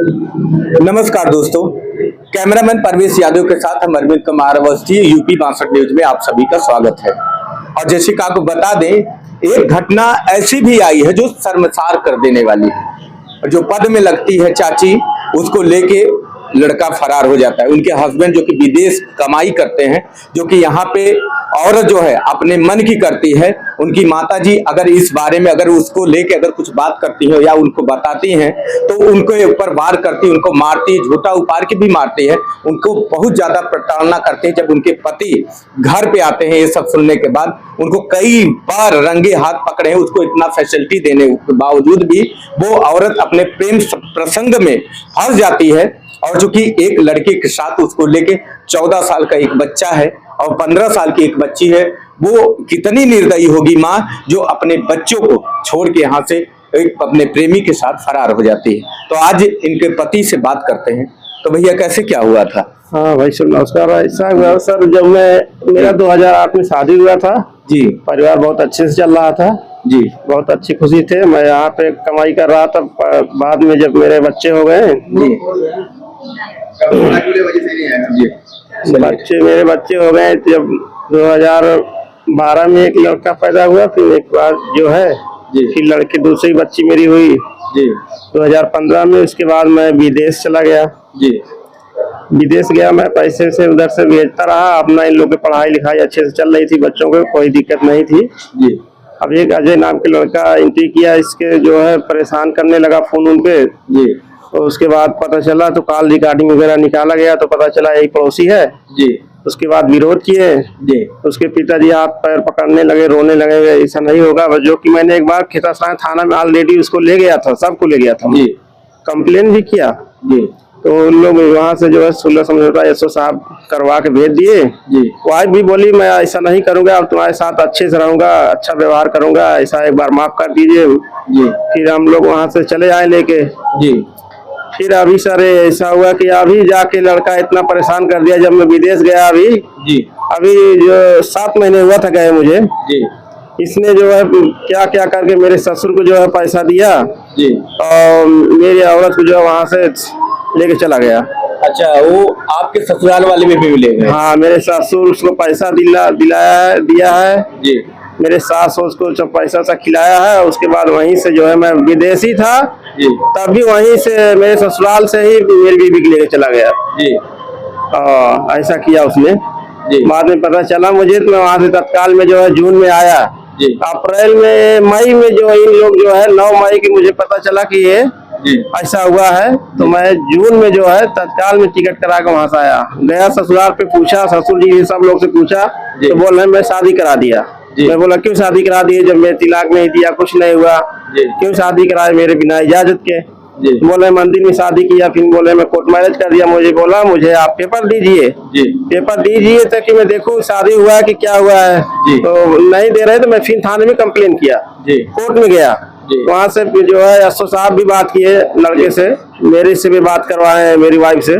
नमस्कार दोस्तों, कैमरामैन परवेश यादव के साथ हम अरविंद कुमार अवस्थी, यूपी 62 न्यूज में आप सभी का स्वागत है। और जैसे कि आपको बता दें, एक घटना ऐसी भी आई है जो शर्मसार कर देने वाली है। जो पद में लगती है चाची, उसको लेके लड़का फरार हो जाता है। उनके हस्बैंड जो कि विदेश कमाई करते हैं, जो कि यहाँ पे औरत जो है अपने मन की करती है। उनकी माताजी अगर इस बारे में अगर उसको लेके अगर कुछ बात करती है या उनको बताती हैं तो उनके ऊपर वार करती है, उनको मारती, झूठा उपार के भी मारती है, उनको बहुत ज्यादा प्रताड़ना करते हैं। जब उनके पति घर पे आते हैं ये सब सुनने के बाद, उनको कई बार रंगे हाथ पकड़े हैं, उसको इतना फैसिलिटी देने के बावजूद भी वो औरत अपने प्रेम प्रसंग में फंस जाती है। और जो कि एक लड़के के साथ उसको लेके 14 साल का एक बच्चा है और 15 साल की एक बच्ची है। वो कितनी निर्दयी होगी माँ, जो अपने बच्चों को छोड़ के यहाँ से एक अपने प्रेमी के साथ फरार हो जाती है। तो आज इनके पति से बात करते हैं। तो भैया कैसे क्या हुआ था? हाँ भाई सर, नमस्कार। ऐसा हुआ सर, जब मेरा 2008 में शादी हुआ था जी। परिवार बहुत अच्छे से चल रहा था जी। बहुत अच्छी खुशी थे। मैं यहाँ पे कमाई कर रहा था। बाद में जब मेरे बच्चे हो गए जी, मेरे बच्चे हो गए, जब 2012 में एक लड़का पैदा हुआ, फिर एक बार जो है फिर लड़की दूसरी बच्ची मेरी हुई जी 2015 में। उसके बाद मैं विदेश चला गया। जी। विदेश गया मैं, पैसे से उधर से भेजता रहा। अपना इन लोगों की पढ़ाई लिखाई अच्छे से चल रही थी, बच्चों को कोई दिक्कत नहीं थी जी। अब एक अजय नाम के लड़का एंट्री किया, इसके जो है परेशान करने लगा फोन उन पे जी। तो उसके बाद पता चला, तो कॉल रिकॉर्डिंग वगैरह निकाला गया तो पता चला यही पड़ोसी है जी। उसके बाद विरोध किए जी। उसके पिताजी हाथ पैर पकड़ने लगे, रोने लगे, ऐसा नहीं होगा। जो कि मैंने एक बार खेतासराय थाना में ऑलरेडी उसको ले गया था, सबको ले गया था, कंप्लेन भी किया जी। तो उन लोग वहाँ से जो है सुलह समझौता एसओ साहब करवा के भेज दिए। वाइफ भी बोली मैं ऐसा नहीं करूँगा, अब तुम्हारे साथ अच्छे से रहूंगा, अच्छा व्यवहार करूंगा, ऐसा एक बार माफ कर दीजिए जी। फिर हम लोग वहाँ से चले आए लेके जी। फिर अभी सर ऐसा हुआ कि अभी जाके लड़का इतना परेशान कर दिया। जब मैं विदेश गया अभी जी, अभी जो 7 महीने हुआ था गए मुझे जी, इसने जो है क्या क्या करके मेरे ससुर को जो है पैसा दिया जी, और मेरी औरत को जो है वहाँ से लेके चला गया। अच्छा, वो आपके ससुराल वाले में भी मिले? हाँ, मेरे ससुर उसको पैसा दिया है जी। मेरे सास उसको जब पैसा सा खिलाया है, उसके बाद वहीं से जो है, मैं विदेशी था जी, तब भी वहीं से मेरे ससुराल से ही मेरी बीवी को लेके चला गया जी। ऐसा किया उसने जी। बाद में पता चला मुझे, तो मैं वहाँ से तत्काल में जो है जून में आया जी। अप्रैल में मई में जो इन लोग जो है 9 मई की मुझे पता चला कि ये ऐसा हुआ है, तो मैं जून में जो है तत्काल में टिकट करा के वहाँ से आया। गया ससुराल पे, पूछा ससुर जी सब लोग से पूछा तो बोल रहे मैं शादी करा दिया। मैं बोला क्यों शादी करा दिए, जब मैं तिलाक नहीं दिया, कुछ नहीं हुआ, क्यों शादी कराए मेरे बिना इजाजत के? बोले मंदिर में शादी किया, फिर बोले मैं कोर्ट मैरिज कर दिया। मुझे बोला मुझे आप पेपर दीजिए, पेपर दीजिए ताकि मैं देखूं शादी हुआ है कि क्या हुआ है। तो नहीं दे रहे तो मैं फिर थाने में कंप्लेन किया, कोर्ट में गया। वहाँ से जो है एसओ साहब भी बात किए लड़के से, मेरे से भी बात करवाए, मेरी वाइफ से।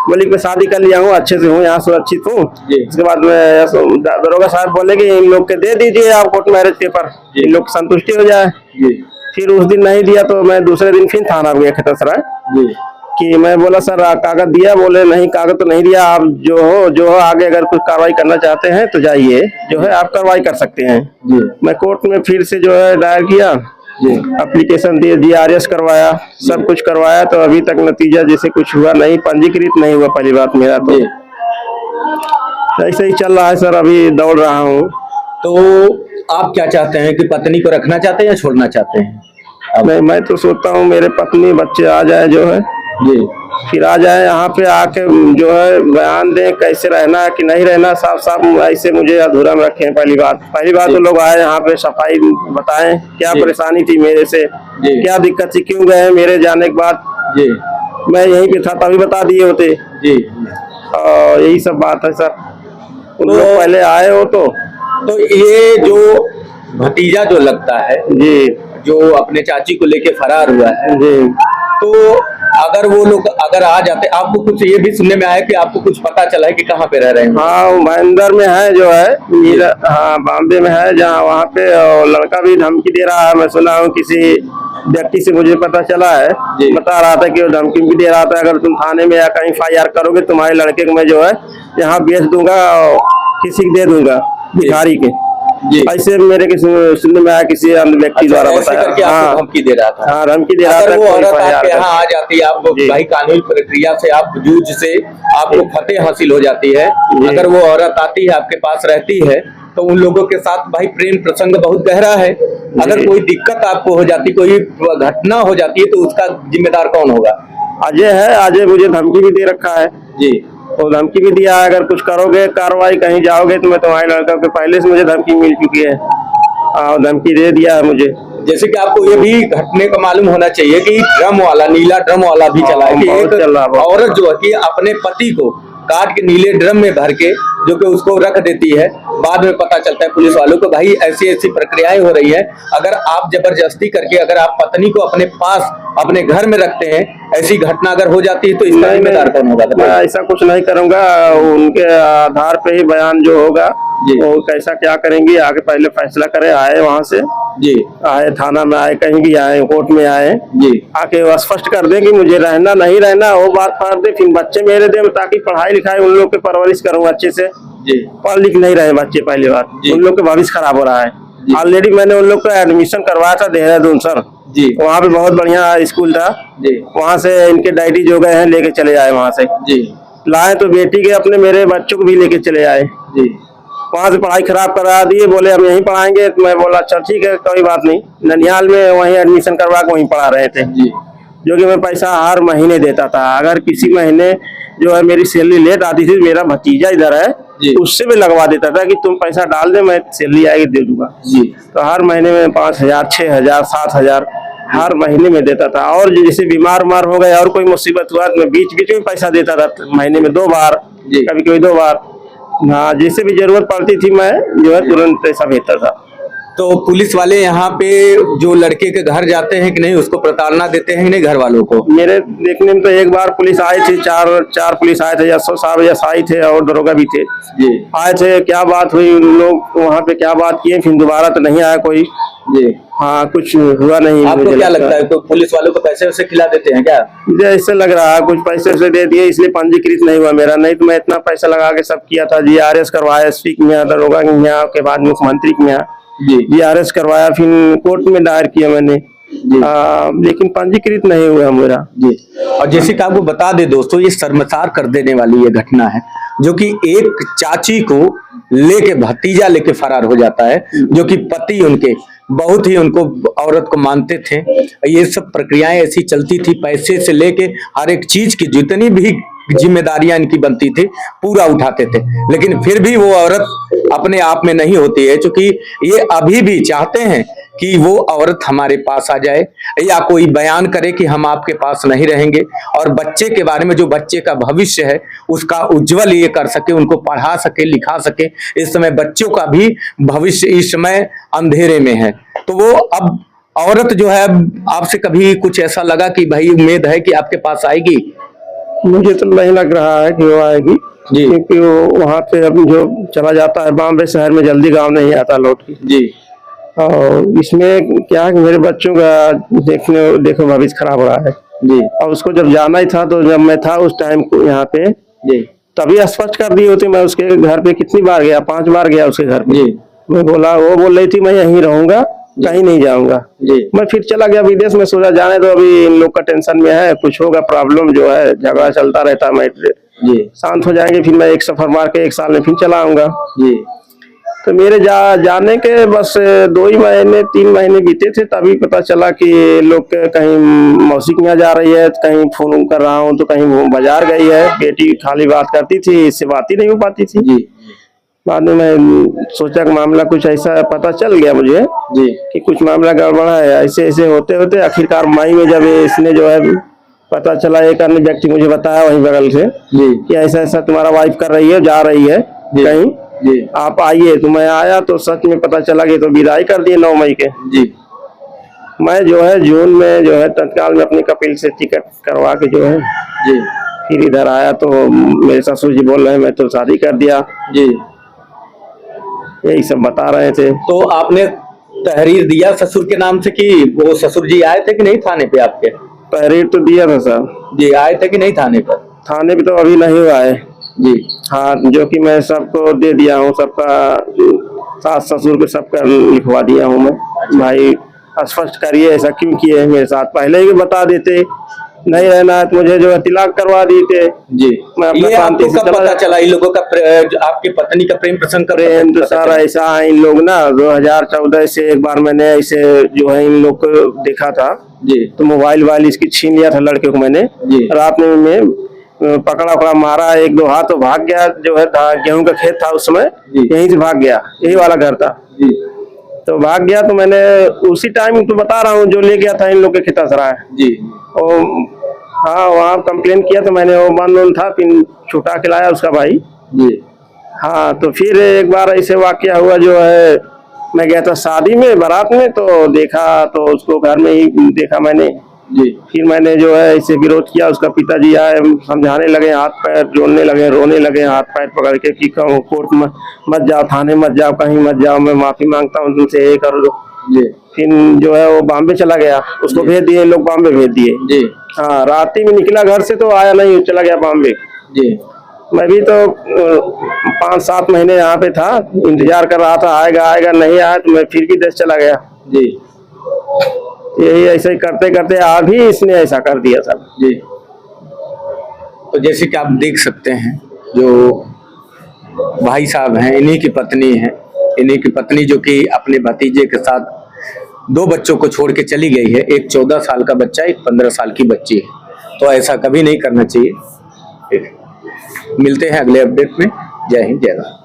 बोली मैं शादी कर लिया हूँ, अच्छे से हूँ, यहाँ सुरक्षित हूँ। उसके बाद में दरोगा साहब बोले कि इन लोग के दे दीजिए आप कोर्ट मैरिज पेपर, इन लोग संतुष्टि हो जाए। फिर उस दिन नहीं दिया तो मैं दूसरे दिन फिर थाना गया खेतासराय कि मैं बोला सर कागज दिया? बोले नहीं कागज तो नहीं दिया, आप जो हो आगे अगर कुछ कार्रवाई करना चाहते हैं तो जाइए, जो है आप कार्रवाई कर सकते हैं। मैं कोर्ट में फिर से जो है दायर किया, एप्लीकेशन दिए, GRS करवाया, सब कुछ करवाया, तो अभी तक नतीजा जैसे कुछ हुआ नहीं, पंजीकृत नहीं हुआ। पहली बात मेरा तो ऐसे ही चल रहा है सर, अभी दौड़ रहा हूँ। तो आप क्या चाहते हैं कि पत्नी को रखना चाहते हैं या छोड़ना चाहते हैं? नहीं, मैं तो सोचता हूँ मेरे पत्नी बच्चे आ जाए जो है जी, फिर आ जाए यहाँ पे आके जो है बयान दें कैसे रहना है कि नहीं रहना। साफ साफ ऐसे मुझे अधूरा में रखे। पहली बात तो लोग आए यहाँ पे, सफाई बताएं क्या परेशानी थी मेरे से, क्या दिक्कत थी, क्यों गए मेरे जाने के बाद जी। मैं यहीं पे था तभी बता दिए होते जी। यही सब बात है सर। उन लोग पहले आए हो तो ये जो भतीजा जो लगता है जी, जो अपने चाची को लेके फरार हुआ है जी, तो अगर वो लोग अगर आ जाते, आपको कुछ ये भी सुनने में आया कि आपको कुछ पता चला है कि कहाँ पे रह रहे हैं? हाँ, महेंद्र में है जो है, हाँ बॉम्बे में है, जहाँ वहाँ पे लड़का भी धमकी दे रहा है। मैं सुना हूँ किसी व्यक्ति से मुझे पता चला है, बता रहा था कि वो धमकी भी दे रहा था, अगर तुम थाने में या कहीं FIR करोगे तुम्हारे लड़के को मैं जो है यहाँ बेच दूंगा और किसी को दे दूंगा भिखारी के। ऐसे मेरे सुनने में आया, किसी अन्य व्यक्ति द्वारा बताया। हाँ, धमकी दे रहा था। हाँ, धमकी दे रहा था। वो औरत आपके यहाँ आ जाती है, आपको भाई कानूनी प्रक्रिया से आप जूझ से आपको फतेह हासिल हो जाती है। अगर वो औरत आती है आपके पास रहती है तो उन लोगों के साथ भाई प्रेम प्रसंग बहुत गहरा है। अगर कोई दिक्कत आपको हो जाती, कोई घटना हो जाती है तो उसका जिम्मेदार कौन होगा? अजय है। अजय मुझे धमकी भी दे रखा है जी, तो धमकी भी दिया है, अगर कुछ करोगे कार्रवाई कहीं जाओगे तो मैं तुम्हारे लड़का को, पहले से मुझे धमकी मिल चुकी है और धमकी दे दिया है मुझे। जैसे कि आपको ये भी घटने का मालूम होना चाहिए कि ड्रम वाला, नीला ड्रम वाला भी चला है कि एक औरत जो है कि अपने पति को काट के नीले ड्रम में भर के जो कि उसको रख देती है, बाद में पता चलता है पुलिस वालों को भाई ऐसी ऐसी प्रक्रियाएं हो रही है। अगर आप जबरदस्ती करके अगर आप पत्नी को अपने पास अपने घर में रखते हैं, ऐसी घटना अगर हो जाती है तो इसका जिम्मेदार कौन होगा? मैं ऐसा कुछ नहीं करूंगा, उनके आधार पे ही बयान जो होगा वो कैसा क्या करेंगे आगे पहले फैसला करें। आए वहाँ से जी, आए थाना में, आए कहीं भी आए, कोर्ट में आए जी, आके स्पष्ट कर दें कि मुझे रहना नहीं रहना, वो बात फाड़ दे। फिर बच्चे मेरे दे ताकि पढ़ाई लिखाई उन लोग की परवरिश करूँ अच्छे से। पढ़ लिख नहीं रहे बच्चे, पहली बात उन लोग का भविष्य खराब हो रहा है। ऑलरेडी मैंने उन लोग का एडमिशन करवाया था देहरादून सर जी, वहाँ पे बहुत बढ़िया स्कूल था जी, वहाँ से इनके डैडी जो गए हैं लेके चले आए, वहाँ से जी लाए तो बेटी के अपने मेरे बच्चों को भी लेके चले आए जी। वहाँ से पढ़ाई खराब करा दिए, बोले हम यहीं पढ़ाएंगे। तो मैं बोला अच्छा ठीक है कोई बात नहीं। ननिहाल में वहीं एडमिशन करवा के वहीं पढ़ा रहे थे जी, जो कि मैं पैसा हर महीने देता था। अगर किसी महीने जो है मेरी सैलरी लेट आती थी, मेरा भतीजा इधर है उससे भी लगवा देता था कि तुम पैसा डाल दे, मैं सैलरी आएगी दे दूंगा जी। तो हर महीने में 5,000, 6,000, 7,000 हर महीने में देता था। और जैसे बीमार हो गए और कोई मुसीबत हुआ तो मैं बीच बीच में पैसा देता था, महीने में 2 बार, कभी कभी 2 बार। हाँ, जिससे भी जरूरत पड़ती थी मैं जो है तुरंत पैसा भेजता था। तो पुलिस वाले यहाँ पे जो लड़के के घर जाते हैं कि नहीं, उसको प्रताड़ना देते हैं नहीं घर वालों को? मेरे देखने में तो एक बार पुलिस आए थे, चार पुलिस आए थे, यशो साहब आए थे और दरोगा भी थे जी, आए थे। क्या बात हुई उन लोग वहाँ पे, क्या बात किए, फिर दोबारा तो नहीं आया कोई जी। हाँ, कुछ हुआ नहीं। आपको क्या लगता है तो पुलिस वालों को पैसे वैसे खिला देते हैं क्या? मुझे ऐसे लग रहा है कुछ पैसे वैसे दे दिए, इसलिए पंजीकृत नहीं हुआ मेरा। नहीं तो मैं इतना पैसा लगा के सब किया था। GRS करवाया SP के यहाँ, दरोगा के यहाँ, के बाद मुख्यमंत्री के यहाँ GRS करवाया, फिर कोर्ट में दायर किया मैंने लेकिन पंजीकृत नहीं हुआ मेरा जी। और जैसे कि आपको बता दे दोस्तों, ये शर्मसार कर देने वाली ये घटना है जो कि एक चाची को लेके भतीजा लेके फरार हो जाता है, जो कि पति उनके बहुत ही उनको औरत को मानते थे। ये सब प्रक्रियाएं ऐसी चलती थी, पैसे से लेके हर एक चीज की जितनी भी जिम्मेदारियां इनकी बनती थी पूरा उठाते थे। लेकिन फिर भी वो औरत अपने आप में नहीं होती है, क्योंकि ये अभी भी चाहते हैं कि वो औरत हमारे पास आ जाए या कोई बयान करे कि हम आपके पास नहीं रहेंगे, और बच्चे के बारे में, जो बच्चे का भविष्य है उसका उज्जवल ये कर सके, उनको पढ़ा सके, लिखा सके। इस समय बच्चों का भी भविष्य इस समय अंधेरे में है। तो वो अब औरत जो है, आपसे कभी कुछ ऐसा लगा कि भाई उम्मीद है कि आपके पास आएगी? मुझे तो नहीं लग रहा है कि वो आएगी जी, क्योंकि वो वहाँ पे अभी जो चला जाता है बॉम्बे शहर में, जल्दी गांव नहीं आता लौट के जी। और इसमें क्या है कि मेरे बच्चों का देखो भविष्य खराब हो रहा है जी। और उसको जब जाना ही था, तो जब मैं था उस टाइम को यहाँ पे जी, तभी स्पष्ट कर दी होती। मैं उसके घर पे कितनी बार गया, 5 बार गया उसके घर पे जी। मैं बोला, वो बोल रही थी मैं यहीं रहूंगा, कहीं नहीं जाऊंगा जी। मैं फिर चला गया विदेश में, सोचा जाने दो, अभी इन लोग का टेंशन में है, कुछ होगा प्रॉब्लम जो है, झगड़ा चलता रहता है, जी शांत हो जाएंगे, फिर मैं एक सफर मार के 1 साल में फिर चला आऊंगा जी। तो मेरे जाने के बस 2 ही महीने 3 महीने बीते थे, तभी पता चला कि लोग कहीं मौसी के यहाँ जा रही है, कहीं फोन कर रहा हूँ तो कहीं वो बाजार गई है। बेटी खाली बात करती थी, इससे बात ही नहीं हो पाती थी जी। बाद में मैं सोचा कि मामला कुछ ऐसा पता चल गया मुझे जी कि कुछ मामला गड़बड़ है। ऐसे ऐसे होते होते आखिरकार मई में जब इसने जो है पता चला, एक अन्य व्यक्ति मुझे बताया वहीं बगल से जी कि ऐसा ऐसा तुम्हारा वाइफ कर रही है, जा रही है कहीं जी, आप आइए। तो मैं आया तो सच में पता चला कि तो विदाई कर दिए 9 मई के जी। मैं जो है जून में जो है तत्काल में अपनी कपिल से टिकट करवा के जो है जी फिर इधर आया। तो मेरे ससुर जी बोल रहे हैं मैं तो शादी कर दिया जी, यही सब बता रहे थे। तो आपने तहरीर दिया ससुर के नाम से कि वो ससुर जी आए थे कि नहीं थाने पे आपके? तहरीर तो दिया था सर। जी आए थे कि नहीं थाने पर? थाने पे तो अभी नहीं हुआ है जी। हाँ, जो कि मैं सबको दे दिया हूँ, सबका सास ससुर को सबका लिखवा दिया हूँ मैं। भाई स्पष्ट करिए ऐसा क्यों किए हैं मेरे साथ, पहले ही बता देते, नहीं रहना है तो मुझे जो है तिलाक करवा देते। जी। मैं अपना ये शांति आपको से कब चला पता जाता। चला इन लोगों का आपकी पत्नी का प्रेम प्रसंग का प्रेम तो पता सारा चला? ऐसा है, इन लोग ना 2014 से एक बार मैंने ऐसे जो है इन लोग को देखा था। जी। तो मोबाइल वाइल इसकी छीन लिया था लड़के को मैंने। जी। रात में पकड़ा मारा, एक दो हाथ तो भाग गया, जो है गेहूं का खेत था उस समय, यहीं से भाग गया, यही वाला घर था। जी। तो भाग गया तो मैंने उसी टाइम तो बता रहा हूँ जो ले गया था इन लोग के खितासराय। जी। और हाँ, वहाँ कंप्लेन किया तो मैंने, वो बंद था, फिर छुटा के लाया उसका भाई। जी। हाँ, तो फिर एक बार ऐसे वाकया हुआ, जो है मैं गया था शादी में, बारात में, तो देखा तो उसको घर में ही देखा मैंने। जी। फिर मैंने जो है ऐसे विरोध किया, उसका पिताजी आए, समझाने लगे, हाथ पैर जोड़ने लगे, रोने लगे, हाथ पैर पकड़ के कि कहूँ कोर्ट में मत जाओ, थाने मत जाओ, कहीं मत जाओ, मैं माफी मांगता हूँ तुमसे, ये कर दो। जी। फिर जो है वो बॉम्बे चला गया, उसको भेज दिए लोग, बॉम्बे भेज दिए। जी। हाँ, रात ही में निकला घर से तो आया नहीं, चला गया बॉम्बे। जी। मैं भी तो 5-7 महीने यहाँ पे था, इंतजार कर रहा था, आएगा आएगा, नहीं आया तो मैं फिर भी देश चला गया। जी। यही ऐसे ही करते करते अभी इसने ऐसा कर दिया सब। जी। तो जैसे कि आप देख सकते हैं, जो भाई साहब हैं, इन्हीं की पत्नी है, इन्हीं की पत्नी जो कि अपने भतीजे के साथ 2 बच्चों को छोड़ के चली गई है। एक 14 साल का बच्चा, एक 15 साल की बच्ची है। तो ऐसा कभी नहीं करना चाहिए। मिलते हैं अगले अपडेट में। जय हिंद, जय भारत।